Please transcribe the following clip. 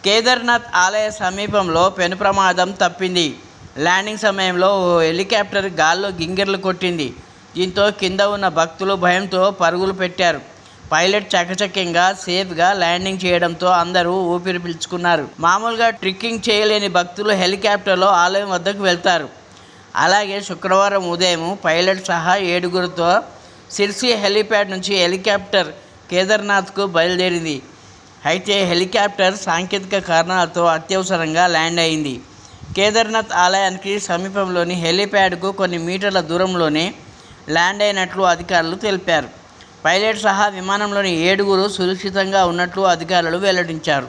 కేదార్నాథ్ ఆలయ సమీపంలో పెను ప్రమాదం తప్పింది. ల్యాండింగ్ సమయంలో ఓ హెలికాప్టర్ గాల్లో గింగిర్లు కొట్టింది. దీంతో కింద ఉన్న భక్తులు భయంతో పరుగులు పెట్టారు. పైలట్ చకచక్యంగా సేఫ్గా ల్యాండింగ్ చేయడంతో అందరూ ఊపిరి పీల్చుకున్నారు. మామూలుగా ట్రెక్కింగ్ చేయలేని భక్తులు హెలికాప్టర్లో ఆలయం వద్దకు వెళ్తారు. అలాగే శుక్రవారం ఉదయం పైలట్ సహా 7గురితో సిర్సి హెలీప్యాడ్ నుంచి హెలికాప్టర్ కేదార్నాథ్కు బయలుదేరింది. అయితే హెలికాప్టర్ సాంకేతిక కారణాలతో అత్యవసరంగా ల్యాండ్ అయింది. కేదార్నాథ్ ఆలయానికి సమీపంలోని హెలీప్యాడ్కు కొన్ని మీటర్ల దూరంలోనే ల్యాండ్ అయినట్లు అధికారులు తెలిపారు. పైలట్ సహా విమానంలోని 7గురు సురక్షితంగా ఉన్నట్లు అధికారులు వెల్లడించారు.